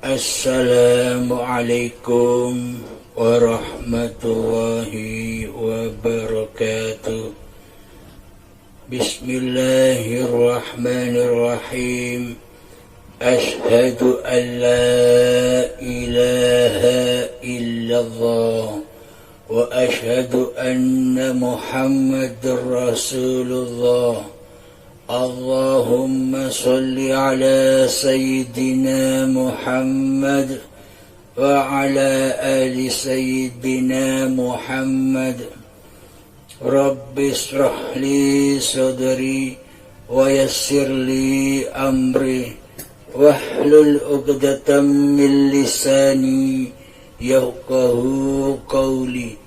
Assalamualaikum warahmatullahi wabarakatuh. Bismillahirrahmanirrahim. Ashhadu an la ilaha illallah wa ashhadu anna Muhammadar Rasulullah. Allahumma salli ala Sayyidina Muhammad wa ala ali Sayyidina Muhammad. Rabbi israh li sadri wa yassir li amri wahlul 'uqdatam min lisani yafqahu qawli.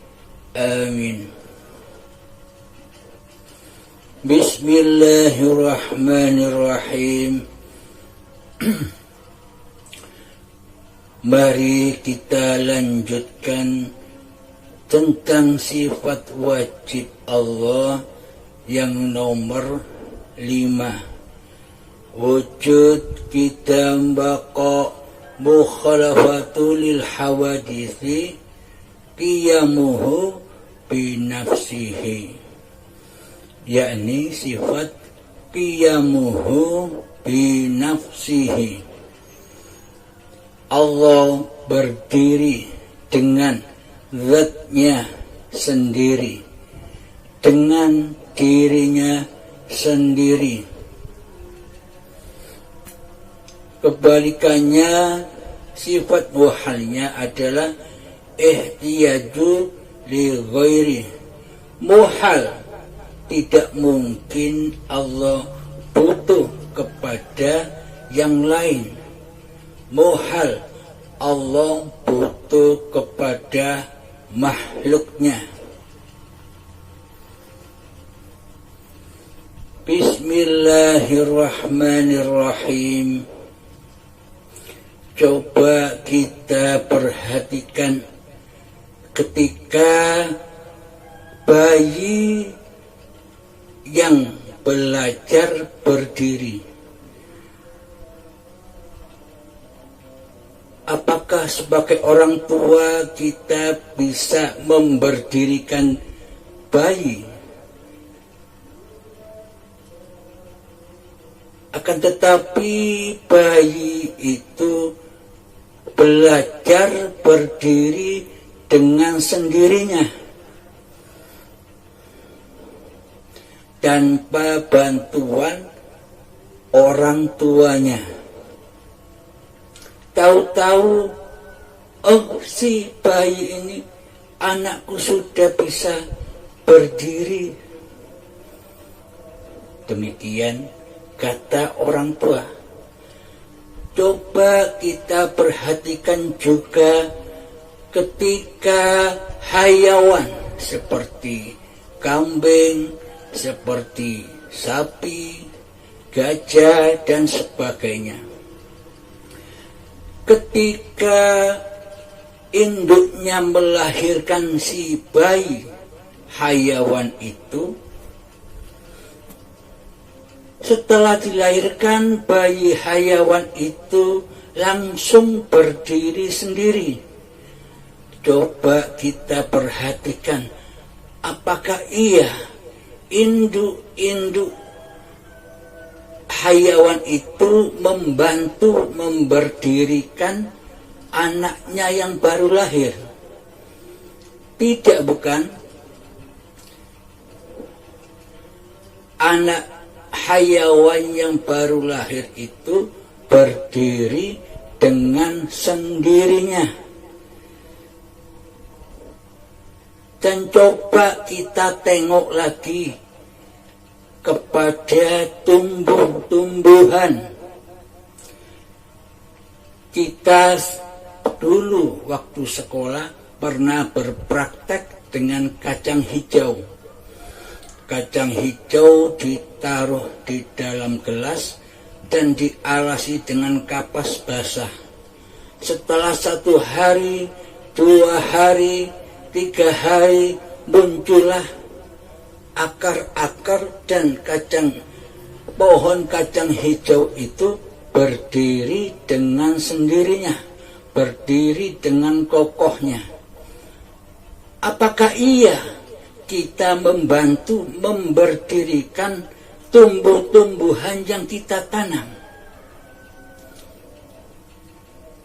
Amin. Bismillahirrahmanirrahim. Mari kita lanjutkan tentang sifat wajib Allah yang nomor 5. Wujud kita baqa mukhalafatu lil hawadithi qiyamuhu binafsihi, yakni sifat qiyamuhu binafsihi. Allah berdiri dengan zatnya sendiri, dengan dirinya sendiri. Kebalikannya, sifat muhalnya adalah ihtiyaju li ghairi. Muhal, tidak mungkin Allah butuh kepada yang lain. Muhal, Allah butuh kepada makhluknya. Bismillahirrahmanirrahim. Coba kita perhatikan ketika bayi yang belajar berdiri, apakah sebagai orang tua kita bisa memberdirikan bayi? Akan tetapi bayi itu belajar berdiri dengan sendirinya, tanpa bantuan orang tuanya. Tahu-tahu, oh si bayi ini, anakku sudah bisa berdiri. Demikian kata orang tua. Coba kita perhatikan juga ketika hayawan seperti kambing, seperti sapi, gajah, dan sebagainya. Ketika induknya melahirkan si bayi hayawan itu, setelah dilahirkan, bayi hayawan itu langsung berdiri sendiri. Coba kita perhatikan, apakah iya induk-induk hayawan itu membantu memberdirikan anaknya yang baru lahir? Tidak, bukan? Anak hayawan yang baru lahir itu berdiri dengan sendirinya. Dan coba kita tengok lagi kepada tumbuh-tumbuhan. Kita dulu waktu sekolah pernah berpraktek dengan kacang hijau. Kacang hijau ditaruh di dalam gelas dan dialasi dengan kapas basah. Setelah 1 hari, 2 hari, 3 hari, muncullah akar-akar dan pohon kacang hijau itu berdiri dengan sendirinya. berdiri dengan kokohnya. Apakah iya kita membantu memberdirikan tumbuh-tumbuhan yang kita tanam?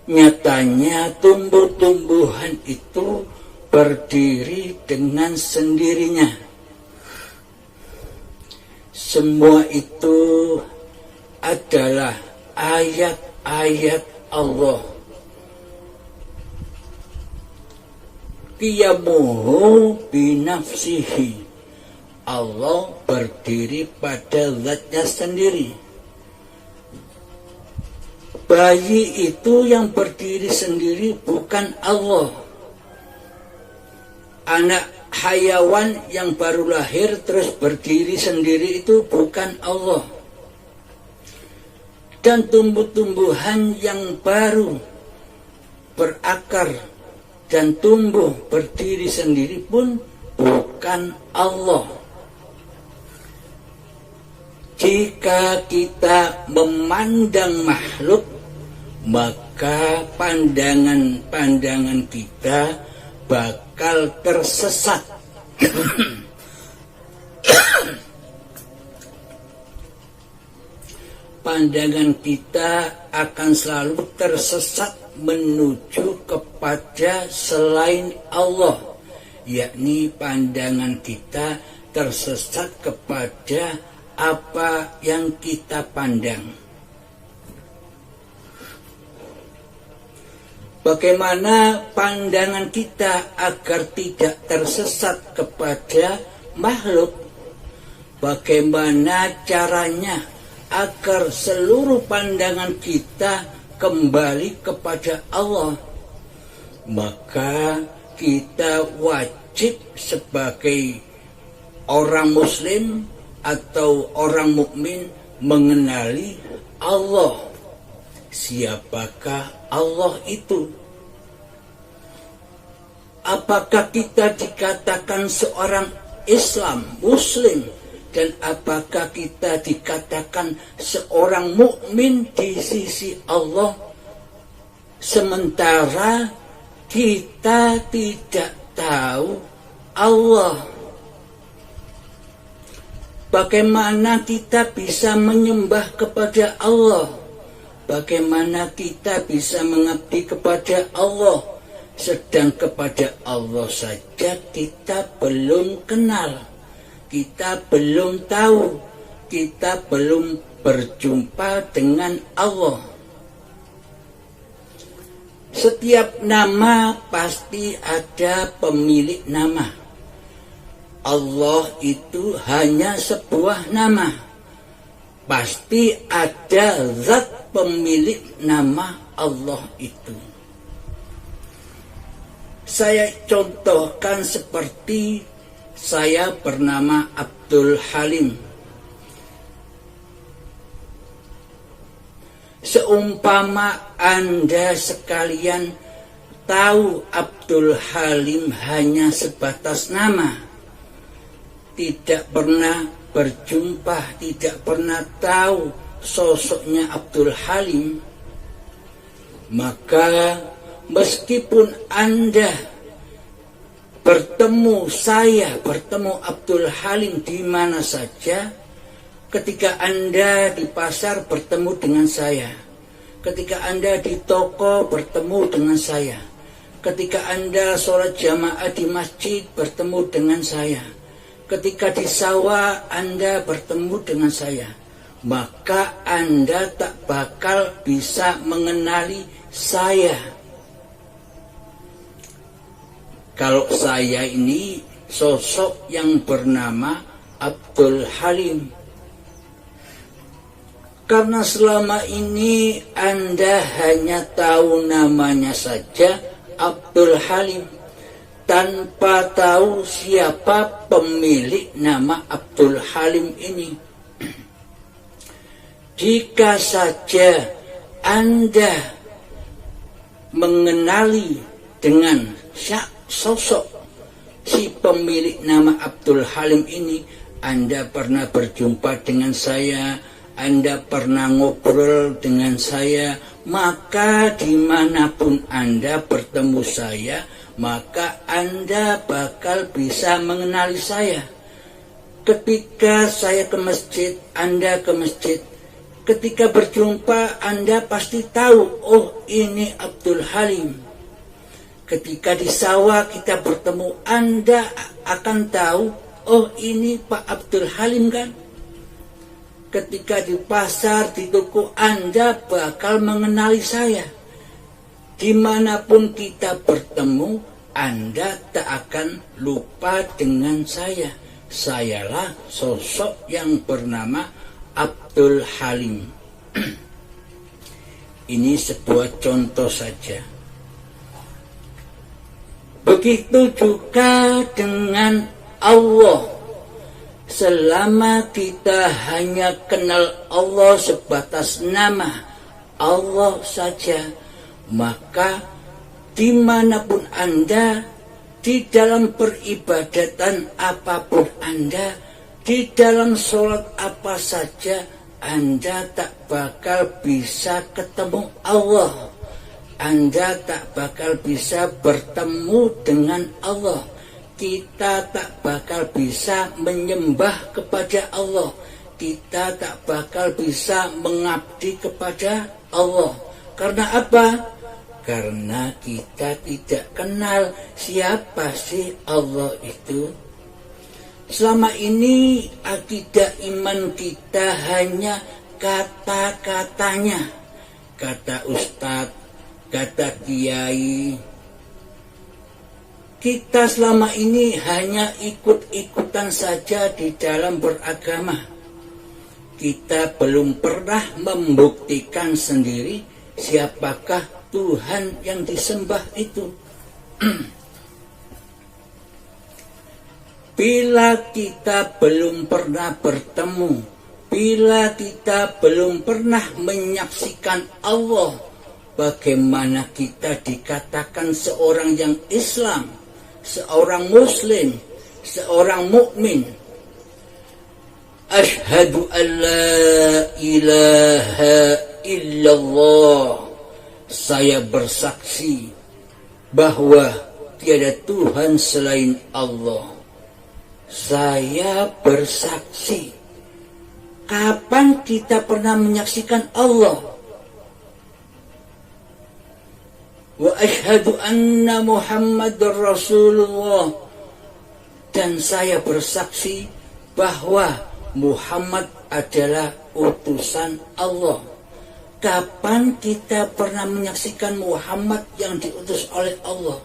Nyatanya tumbuh-tumbuhan itu berdiri dengan sendirinya. Semua itu adalah ayat-ayat Allah. Qiyamuhu binafsihi. Allah berdiri pada zatnya sendiri. Bayi itu yang berdiri sendiri bukan Allah. Anak hayawan yang baru lahir terus berdiri sendiri itu bukan Allah. Dan tumbuh-tumbuhan yang baru berakar dan tumbuh berdiri sendiri pun bukan Allah. Jika kita memandang makhluk, maka pandangan-pandangan kita bakal tersesat. Pandangan kita akan selalu tersesat menuju kepada selain Allah, yakni pandangan kita tersesat kepada apa yang kita pandang. Bagaimana pandangan kita agar tidak tersesat kepada makhluk? Bagaimana caranya agar seluruh pandangan kita kembali kepada Allah? Maka kita wajib sebagai orang muslim atau orang mukmin mengenali Allah. Siapakah Allah itu? Apakah kita dikatakan seorang Islam, Muslim, dan apakah kita dikatakan seorang mukmin di sisi Allah, sementara kita tidak tahu Allah? Bagaimana kita bisa menyembah kepada Allah? Bagaimana kita bisa mengabdi kepada Allah, sedang kepada Allah saja kita belum kenal, kita belum tahu, kita belum berjumpa dengan Allah. Setiap nama pasti ada pemilik nama. Allah itu hanya sebuah nama. Pasti ada zat pemilik nama Allah itu. Saya contohkan seperti saya bernama Abdul Halim. Seumpama Anda sekalian tahu Abdul Halim hanya sebatas nama, tidak pernah berjumpa, tidak pernah tahu sosoknya Abdul Halim, maka meskipun Anda bertemu saya, bertemu Abdul Halim di mana saja, ketika Anda di pasar bertemu dengan saya, ketika Anda di toko bertemu dengan saya, ketika Anda sholat jamaah di masjid bertemu dengan saya, ketika di sawah Anda bertemu dengan saya, maka Anda tak bakal bisa mengenali saya. Kalau saya ini sosok yang bernama Abdul Halim. Karena selama ini Anda hanya tahu namanya saja, Abdul Halim, tanpa tahu siapa pemilik nama Abdul Halim ini. Jika saja Anda mengenali dengan sosok si pemilik nama Abdul Halim ini, Anda pernah berjumpa dengan saya, Anda pernah ngobrol dengan saya, maka dimanapun Anda bertemu saya, maka Anda bakal bisa mengenali saya. Ketika saya ke masjid, Anda ke masjid. Ketika berjumpa, Anda pasti tahu, oh ini Abdul Halim. Ketika di sawah kita bertemu, Anda akan tahu, oh ini Pak Abdul Halim kan? Ketika di pasar, di toko, Anda bakal mengenali saya. Dimanapun kita bertemu, Anda tak akan lupa dengan saya. Sayalah sosok yang bernama Abdul Halim. Ini sebuah contoh saja. Begitu juga dengan Allah. Selama kita hanya kenal Allah sebatas nama Allah saja, maka dimanapun Anda, di dalam peribadatan apapun Anda, di dalam sholat apa saja, Anda tak bakal bisa ketemu Allah. Anda tak bakal bisa bertemu dengan Allah. Kita tak bakal bisa menyembah kepada Allah. Kita tak bakal bisa mengabdi kepada Allah. Karena apa? Karena kita tidak kenal siapa sih Allah itu. Selama ini akidah iman kita hanya kata-katanya. Kata ustadz, kata kiai. Kita selama ini hanya ikut-ikutan saja di dalam beragama. Kita belum pernah membuktikan sendiri siapakah Tuhan yang disembah itu. Bila kita belum pernah bertemu, bila kita belum pernah menyaksikan Allah, bagaimana kita dikatakan seorang yang Islam, seorang Muslim, seorang mukmin? Asyhadu an la ilaha illallah. Saya bersaksi bahwa tiada Tuhan selain Allah. Saya bersaksi. Kapan kita pernah menyaksikan Allah? Wa asyhadu anna Muhammadar Rasulullah. Dan saya bersaksi bahwa Muhammad adalah utusan Allah. Kapan kita pernah menyaksikan Muhammad yang diutus oleh Allah?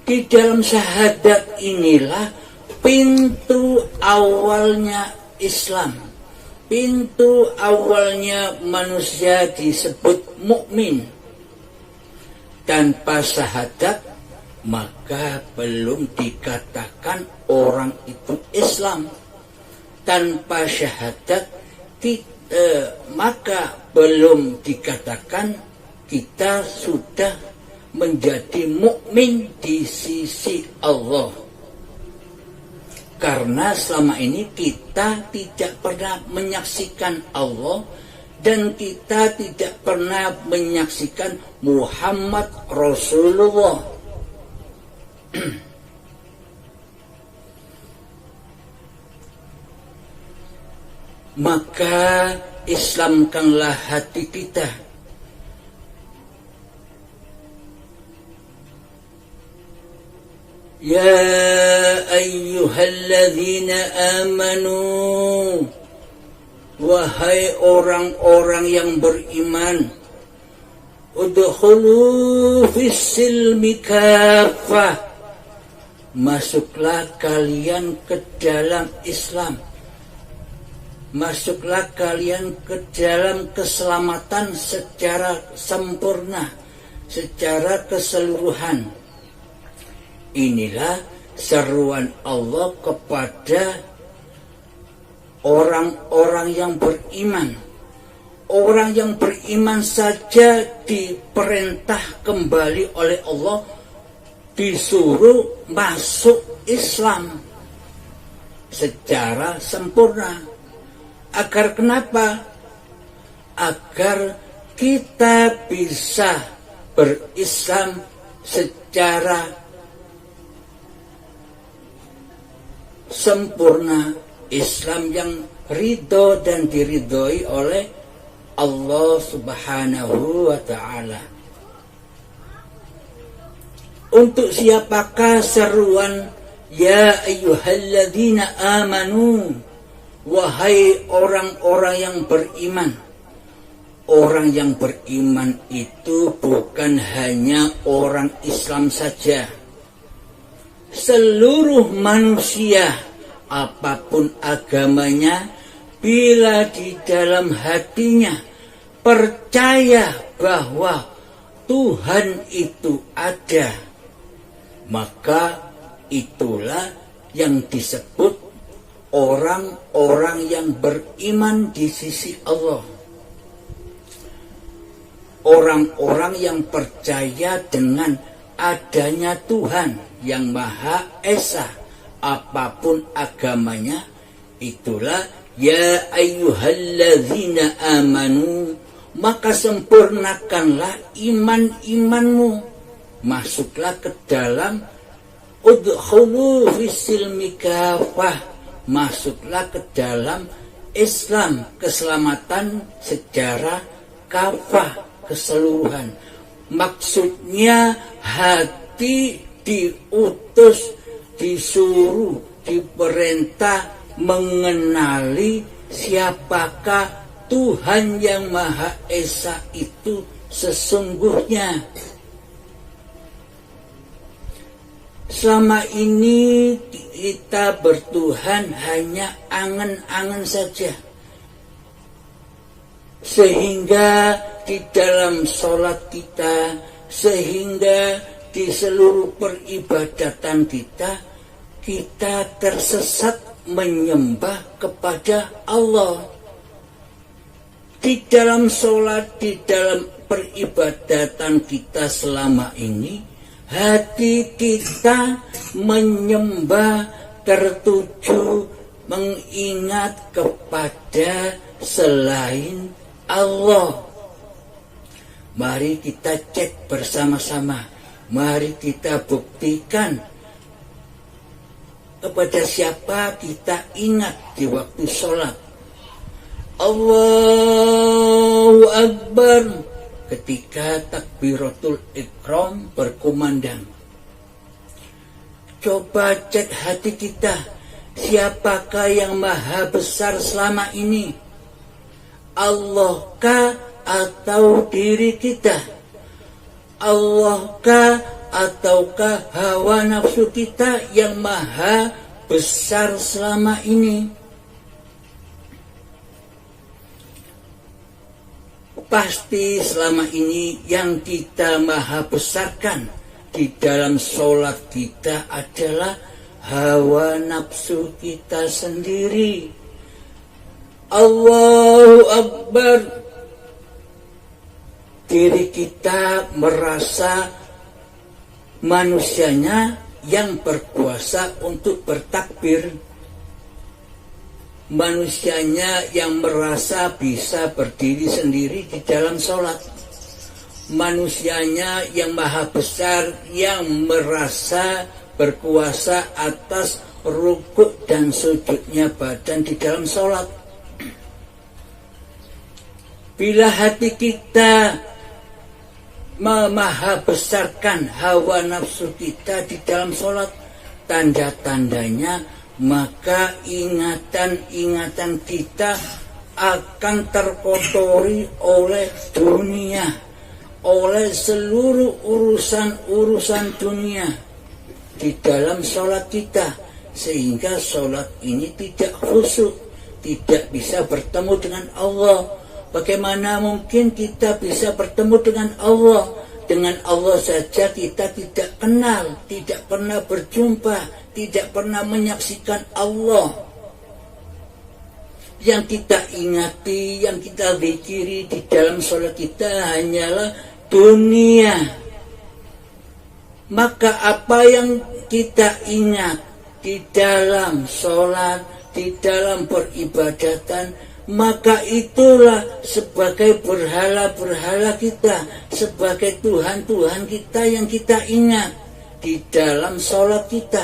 Di dalam syahadat inilah pintu awalnya Islam. Pintu awalnya manusia disebut mukmin. Tanpa syahadat, maka belum dikatakan orang itu Islam. Tanpa syahadat, maka belum dikatakan kita sudah menjadi mukmin di sisi Allah. Karena selama ini kita tidak pernah menyaksikan Allah dan kita tidak pernah menyaksikan Muhammad Rasulullah. Maka Islamkanlah hati kita. Ya ayyuhalladzina amanu, wahai orang-orang yang beriman, udkhulu fis-silmi kaffah, masuklah kalian ke dalam Islam. Masuklah kalian ke dalam keselamatan secara sempurna, secara keseluruhan. Inilah seruan Allah kepada orang-orang yang beriman. Orang yang beriman saja diperintah kembali oleh Allah, disuruh masuk Islam secara sempurna. Agar kenapa? Agar kita bisa berislam secara sempurna, Islam yang ridho dan diridhoi oleh Allah Subhanahu wa ta'ala. Untuk siapakah seruan ya ayyuhalladzina amanu, wahai orang-orang yang beriman? Orang yang beriman itu bukan hanya orang Islam saja. Seluruh manusia, apapun agamanya, bila di dalam hatinya percaya bahwa Tuhan itu ada, maka itulah yang disebut orang-orang yang beriman di sisi Allah. Orang-orang yang percaya dengan adanya Tuhan yang Maha Esa, apapun agamanya, itulah ya ayyuhalladzina amanu, maka sempurnakanlah iman-imanmu, masuklah ke dalam udkhulu fissilmi kafah, masuklah ke dalam Islam, keselamatan secara kafah, keseluruhan. Maksudnya hati diutus, disuruh, diperintah mengenali siapakah Tuhan yang Maha Esa itu sesungguhnya. Selama ini kita bertuhan hanya angan-angan saja, sehingga di dalam sholat kita, sehingga di seluruh peribadatan kita, kita tersesat menyembah kepada Allah. Di dalam sholat, di dalam peribadatan kita selama ini, hati kita menyembah, tertuju, mengingat kepada selain Allah. Mari kita cek bersama-sama. Mari kita buktikan kepada siapa kita ingat di waktu sholat. Allahu Akbar ketika takbiratul ihram berkumandang. Coba cek hati kita, siapakah yang maha besar selama ini? Allahkah atau diri kita? Allahkah ataukah hawa nafsu kita yang maha besar selama ini? Pasti selama ini yang kita maha besarkan di dalam sholat kita adalah hawa nafsu kita sendiri. Allahu Akbar. Diri kita merasa manusianya yang berkuasa untuk bertakbir. Manusianya yang merasa bisa berdiri sendiri di dalam sholat. Manusianya yang maha besar, yang merasa berkuasa atas rukuk dan sujudnya badan di dalam sholat. Bila hati kita memaha besarkan hawa nafsu kita di dalam sholat, tanda-tandanya maka ingatan-ingatan kita akan terkotori oleh dunia, oleh seluruh urusan-urusan dunia di dalam sholat kita, sehingga sholat ini tidak khusyuk, tidak bisa bertemu dengan Allah. Bagaimana mungkin kita bisa bertemu dengan Allah? Dengan Allah saja kita tidak kenal, tidak pernah berjumpa, tidak pernah menyaksikan Allah. Yang kita ingati, yang kita zikiri di dalam sholat kita hanyalah dunia. Maka apa yang kita ingat di dalam sholat, di dalam peribadatan, maka itulah sebagai berhala-berhala kita, sebagai Tuhan-Tuhan kita yang kita ingat di dalam sholat kita.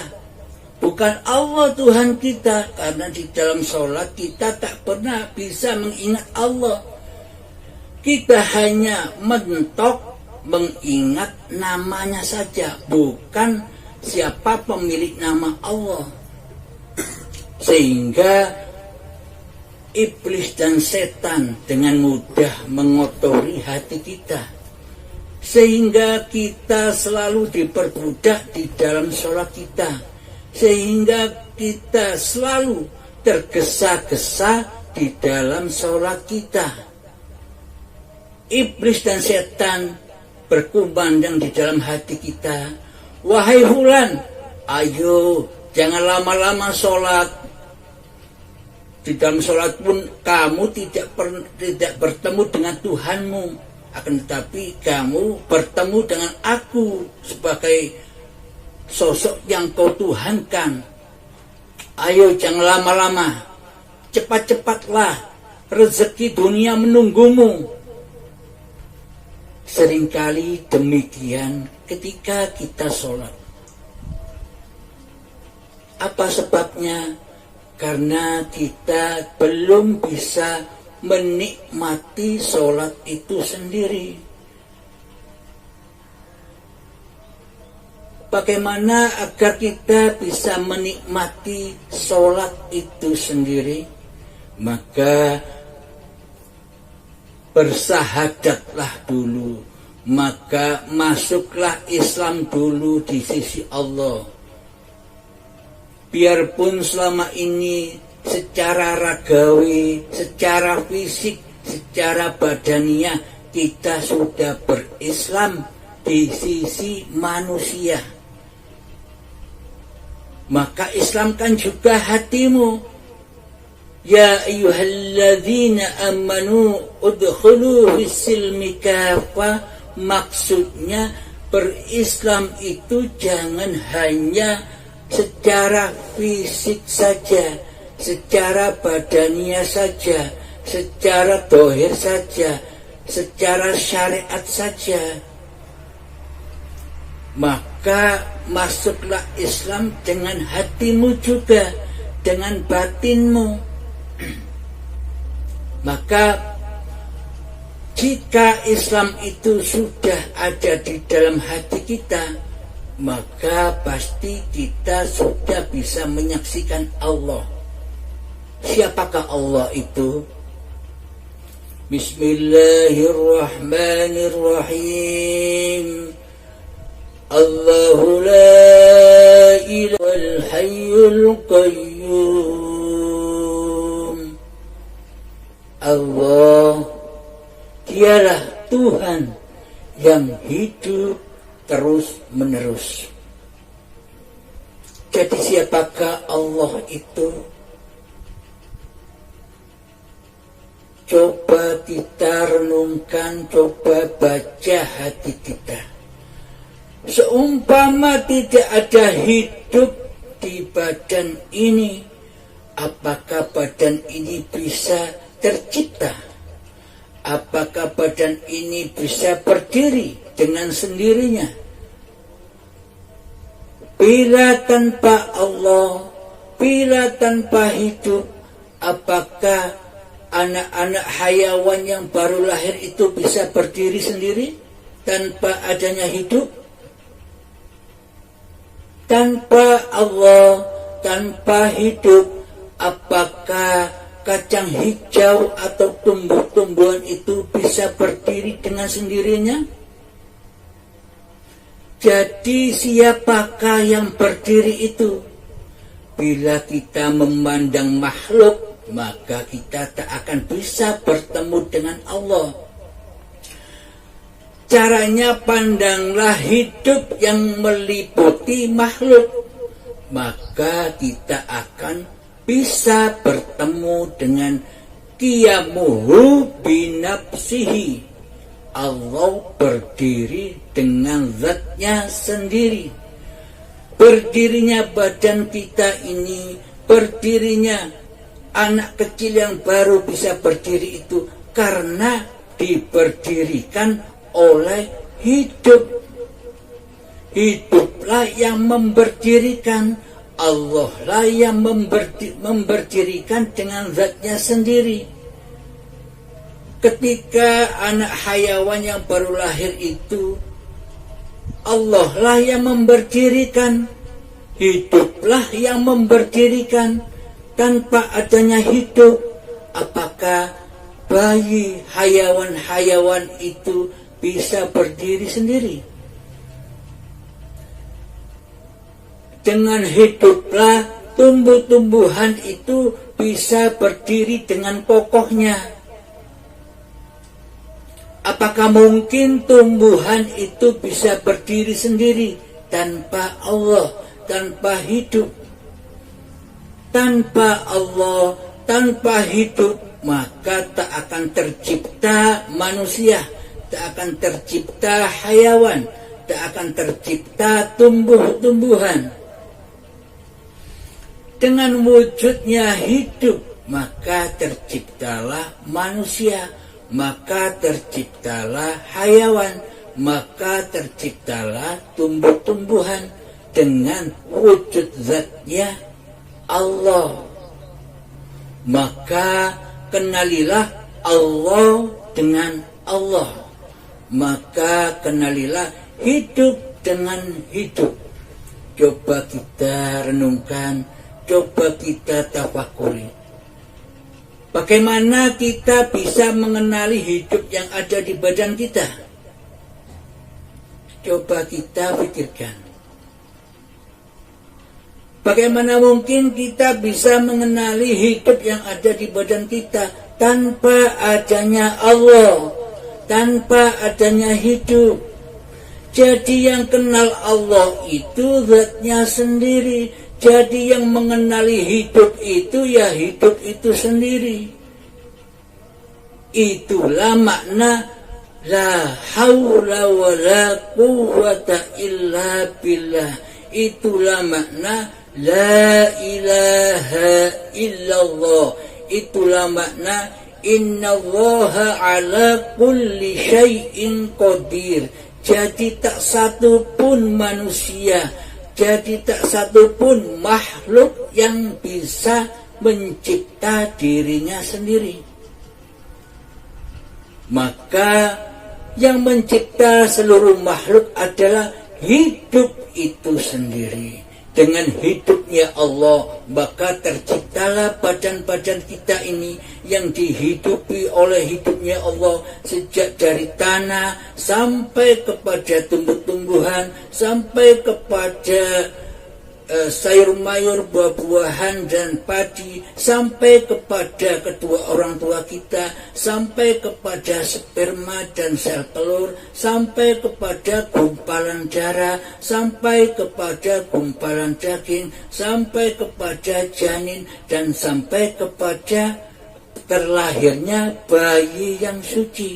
Bukan Allah Tuhan kita, karena di dalam sholat kita tak pernah bisa mengingat Allah. Kita hanya mentok mengingat namanya saja, bukan siapa pemilik nama Allah. Sehingga iblis dan setan dengan mudah mengotori hati kita, sehingga kita selalu diperbudak di dalam sholat kita, sehingga kita selalu tergesa-gesa di dalam sholat kita. Iblis dan setan berkumandang di dalam hati kita, wahai fulan, ayo jangan lama-lama sholat. Di dalam sholat pun kamu tidak bertemu dengan Tuhanmu, akan tetapi kamu bertemu dengan aku sebagai sosok yang kau tuhankan. Ayo jangan lama-lama, cepat-cepatlah, rezeki dunia menunggumu. Seringkali demikian ketika kita sholat. Apa sebabnya? Karena kita belum bisa menikmati sholat itu sendiri. Bagaimana agar kita bisa menikmati sholat itu sendiri? Maka bersahadatlah dulu, maka masuklah Islam dulu di sisi Allah. Biarpun selama ini secara ragawi, secara fisik, secara badaniah kita sudah berislam di sisi manusia, maka islamkan juga hatimu. Ya ayyuhalladzina amanu udkhulu fis-silmi kafah. Maksudnya berislam itu jangan hanya secara fisik saja, secara badaniah saja, secara dohir saja, secara syariat saja. Maka masuklah Islam dengan hatimu juga, dengan batinmu. Maka jika Islam itu sudah ada di dalam hati kita, maka pasti kita sudah bisa menyaksikan Allah. Siapakah Allah itu? Bismillahirrahmanirrahim. Allahu la ilaha illal hayyul qayyum. Allah, dialah Tuhan yang hidup terus menerus. Jadi siapakah Allah itu? Coba kita renungkan, coba baca hati kita. Seumpama tidak ada hidup di badan ini, apakah badan ini bisa tercipta? Apakah badan ini bisa berdiri dengan sendirinya? Bila tanpa Allah, bila tanpa hidup, apakah anak-anak hayawan yang baru lahir itu bisa berdiri sendiri tanpa adanya hidup? Tanpa Allah, tanpa hidup, apakah kacang hijau atau tumbuh-tumbuhan itu bisa berdiri dengan sendirinya? Jadi siapakah yang berdiri itu? Bila kita memandang makhluk, maka kita tak akan bisa bertemu dengan Allah. Caranya pandanglah hidup yang meliputi makhluk, maka kita akan bisa bertemu dengan qiyamuhu binafsihi. Allah berdiri dengan zatnya sendiri. Berdirinya badan kita ini, berdirinya Anak kecil yang baru bisa berdiri itu karena diberdirikan oleh hidup. Hiduplah yang memberdirikan. Allah lah yang memberdirikan dengan zatnya sendiri. Ketika anak hayawan yang baru lahir itu, Allah lah yang memberdirikan. Hiduplah yang memberdirikan. Tanpa adanya hidup, apakah bayi hayawan-hayawan itu bisa berdiri sendiri? Dengan hiduplah tumbuh-tumbuhan itu bisa berdiri dengan kokohnya. Apakah mungkin tumbuhan itu bisa berdiri sendiri tanpa Allah, tanpa hidup? Tanpa Allah, tanpa hidup, maka tak akan tercipta manusia, tak akan tercipta hayawan, tak akan tercipta tumbuh-tumbuhan. Dengan wujudnya hidup, maka terciptalah manusia, maka terciptalah hayawan, maka terciptalah tumbuh-tumbuhan dengan wujud zatnya Allah. Maka kenalilah Allah dengan Allah. Maka kenalilah hidup dengan hidup. Coba kita renungkan, coba kita tafakuri. Bagaimana kita bisa mengenali hidup yang ada di badan kita? Coba kita pikirkan. Bagaimana mungkin kita bisa mengenali hidup yang ada di badan kita tanpa adanya Allah, tanpa adanya hidup? Jadi yang kenal Allah itu zatnya sendiri. Jadi yang mengenali hidup itu ya hidup itu sendiri. Itulah makna la haula wa la quwwata illa billah. Itulah makna la ilaha illallah. Itulah makna innallaha ala kulli syai'in qadir. Jadi tak satu pun manusia, jadi tak satu pun makhluk yang bisa mencipta dirinya sendiri. Maka yang mencipta seluruh makhluk adalah hidup itu sendiri. Dengan hidupnya Allah, maka terciptalah badan-badan kita ini yang dihidupi oleh hidupnya Allah, sejak dari tanah sampai kepada tumbuh-tumbuhan, sampai kepada sayur mayur, buah-buahan dan padi, sampai kepada kedua orang tua kita, sampai kepada sperma dan sel telur, sampai kepada gumpalan darah, sampai kepada gumpalan daging, sampai kepada janin, dan sampai kepada terlahirnya bayi yang suci.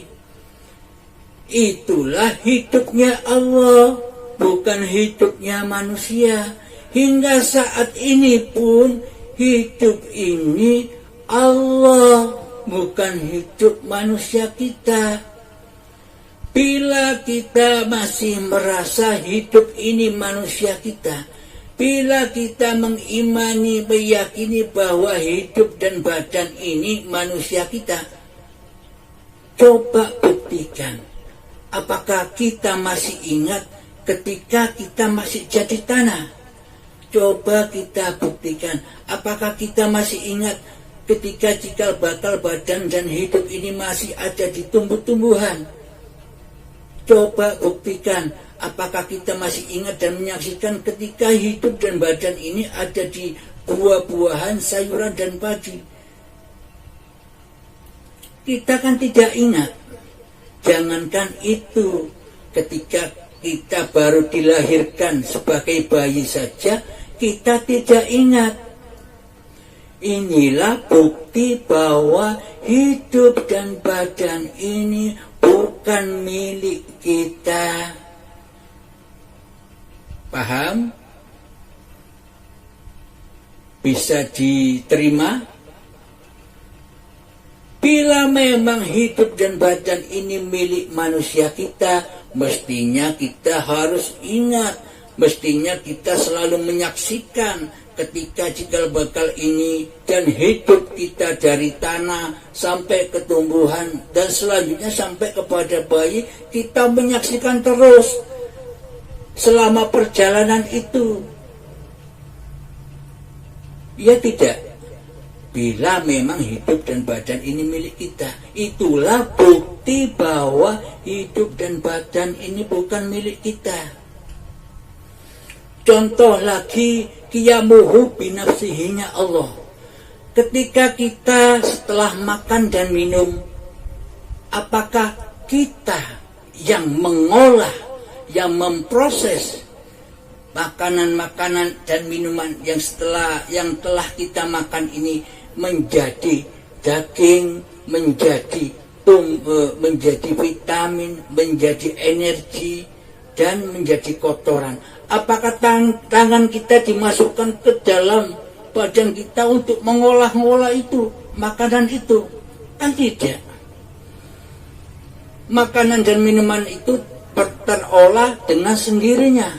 Itulah hidupnya Allah, bukan hidupnya manusia. Hingga saat ini pun hidup ini Allah, bukan hidup manusia kita. Bila kita masih merasa hidup ini manusia kita, bila kita mengimani, meyakini bahwa hidup dan badan ini manusia kita, coba buktikan. Apakah kita masih ingat ketika kita masih jadi tanah? Coba kita buktikan, apakah kita masih ingat ketika cikal bakal badan dan hidup ini masih ada di tumbuh-tumbuhan? Coba buktikan, apakah kita masih ingat dan menyaksikan ketika hidup dan badan ini ada di buah-buahan, sayuran dan padi? Kita kan tidak ingat. Jangankan itu, ketika kita baru dilahirkan sebagai bayi saja, kita tidak ingat. Inilah bukti bahwa hidup dan badan ini bukan milik kita. Paham? Bisa diterima? Bila memang hidup dan badan ini milik manusia kita, mestinya kita harus ingat, mestinya kita selalu menyaksikan ketika cikal bakal ini dan hidup kita dari tanah sampai ke tumbuhan dan selanjutnya sampai kepada bayi, kita menyaksikan terus selama perjalanan itu. Ya tidak? Bila memang hidup dan badan ini milik kita, itulah bukti bahwa hidup dan badan ini bukan milik kita. Contoh lagi, qiyamuhu binafsihinya Allah. Ketika kita setelah makan dan minum, apakah kita yang mengolah, yang memproses makanan-makanan dan minuman yang telah kita makan ini menjadi daging, menjadi vitamin, menjadi energi, dan menjadi kotoran? Apakah tangan kita dimasukkan ke dalam badan kita untuk mengolah-ngolah itu, makanan itu? Kan tidak. Makanan dan minuman itu terolah dengan sendirinya.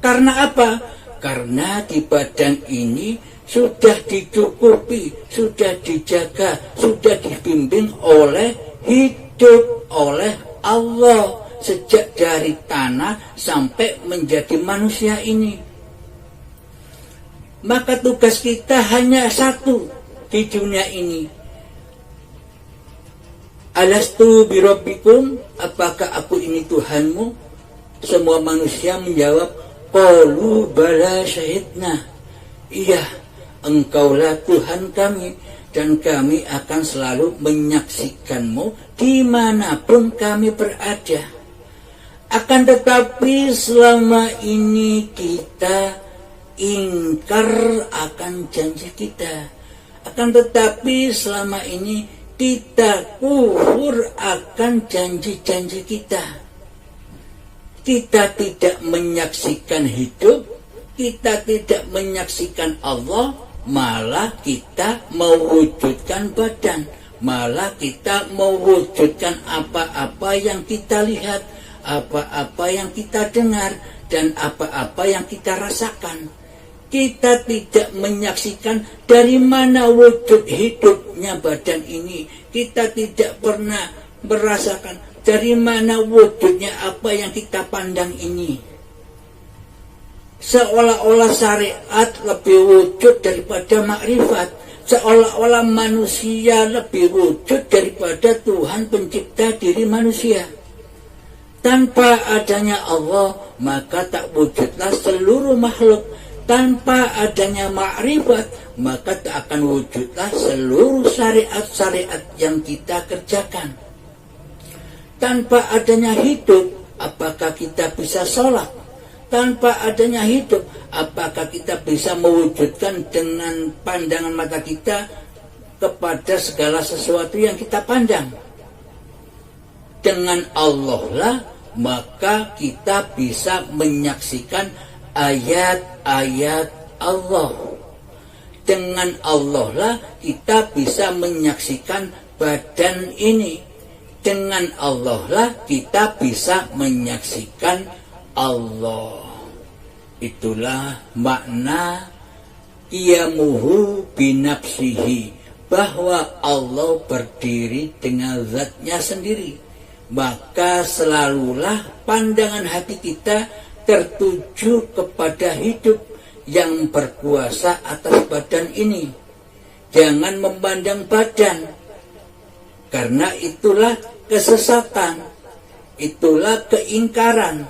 Karena apa? Karena di badan ini sudah dicukupi, sudah dijaga, sudah dibimbing oleh hidup, oleh Allah sejak dari tanah sampai menjadi manusia ini. Maka tugas kita hanya satu di dunia ini. Alastu birabbikum, apakah aku ini Tuhanmu? Semua manusia menjawab, qalu bala syahidna. Iya, Engkaulah Tuhan kami, dan kami akan selalu menyaksikanmu dimanapun kami berada. Akan tetapi selama ini kita ingkar akan janji kita. Akan tetapi selama ini kita kufur akan janji-janji kita. Kita tidak menyaksikan hidup, kita tidak menyaksikan Allah, malah kita mewujudkan badan, malah kita mewujudkan apa-apa yang kita lihat, apa-apa yang kita dengar, dan apa-apa yang kita rasakan. Kita tidak menyaksikan dari mana wujud hidupnya badan ini. Kita tidak pernah merasakan dari mana wujudnya apa yang kita pandang ini. Seolah-olah syariat lebih wujud daripada makrifat. Seolah-olah manusia lebih wujud daripada Tuhan pencipta diri manusia. Tanpa adanya Allah, maka tak wujudlah seluruh makhluk. Tanpa adanya makrifat, maka tak akan wujudlah seluruh syariat-syariat yang kita kerjakan. Tanpa adanya hidup, apakah kita bisa sholat? Tanpa adanya hidup, apakah kita bisa mewujudkan dengan pandangan mata kita kepada segala sesuatu yang kita pandang? Dengan Allah lah, maka kita bisa menyaksikan ayat-ayat Allah. Dengan Allah lah kita bisa menyaksikan badan ini. Dengan Allah lah kita bisa menyaksikan Allah. Itulah makna qiyamuhu binafsihi, bahwa Allah berdiri dengan zatnya sendiri. Maka selalulah pandangan hati kita tertuju kepada hidup yang berkuasa atas badan ini. Jangan memandang badan, karena itulah kesesatan, itulah keingkaran.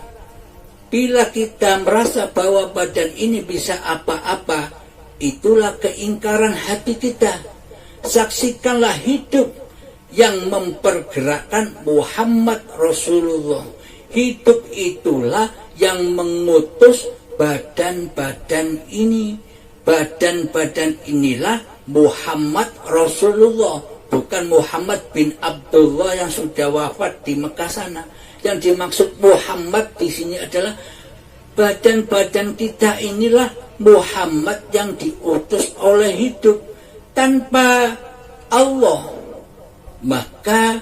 Bila kita merasa bahwa badan ini bisa apa-apa, itulah keingkaran hati kita. Saksikanlah hidup yang mempergerakkan Muhammad Rasulullah. Hidup itulah yang mengutus badan-badan ini. Badan-badan inilah Muhammad Rasulullah, bukan Muhammad bin Abdullah yang sudah wafat di Mekah sana. Yang dimaksud Muhammad di sini adalah badan-badan kita inilah Muhammad yang diutus oleh hidup. Tanpa Allah, maka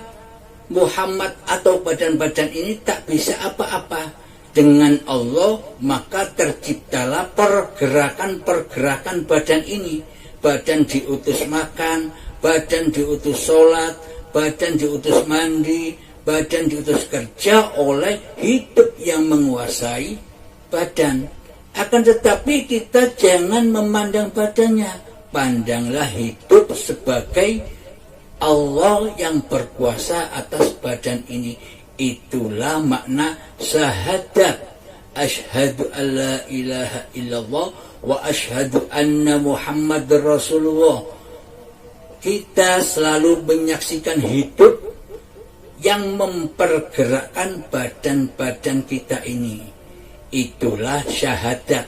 Muhammad atau badan-badan ini tak bisa apa-apa. Dengan Allah maka terciptalah pergerakan-pergerakan badan ini. Badan diutus makan, badan diutus sholat, badan diutus mandi, badan diutus kerja oleh hidup yang menguasai badan. Akan tetapi kita jangan memandang badannya, pandanglah hidup sebagai Allah yang berkuasa atas badan ini. Itulah makna syahadat. Asyhadu an la ilaha illallah wa asyhadu anna Muhammad Rasulullah. Kita selalu menyaksikan hidup yang mempergerakkan badan-badan kita ini. Itulah syahadat.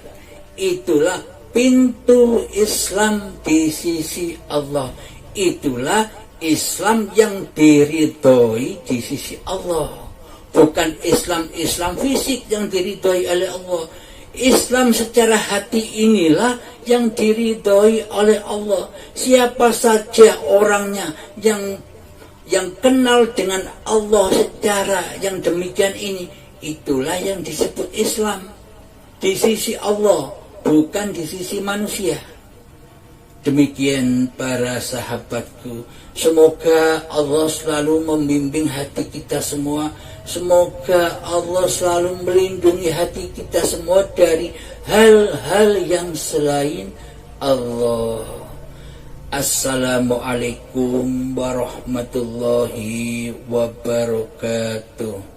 Itulah pintu Islam di sisi Allah. Itulah Islam yang diridhoi di sisi Allah. Bukan Islam fisik yang diridhoi oleh Allah. Islam secara hati inilah yang diridhoi oleh Allah. Siapa saja orangnya yang kenal dengan Allah secara yang demikian ini, itulah yang disebut Islam di sisi Allah, bukan di sisi manusia. Demikian para sahabatku, semoga Allah selalu membimbing hati kita semua. Semoga Allah selalu melindungi hati kita semua dari hal-hal yang selain Allah. Assalamualaikum warahmatullahi wabarakatuh.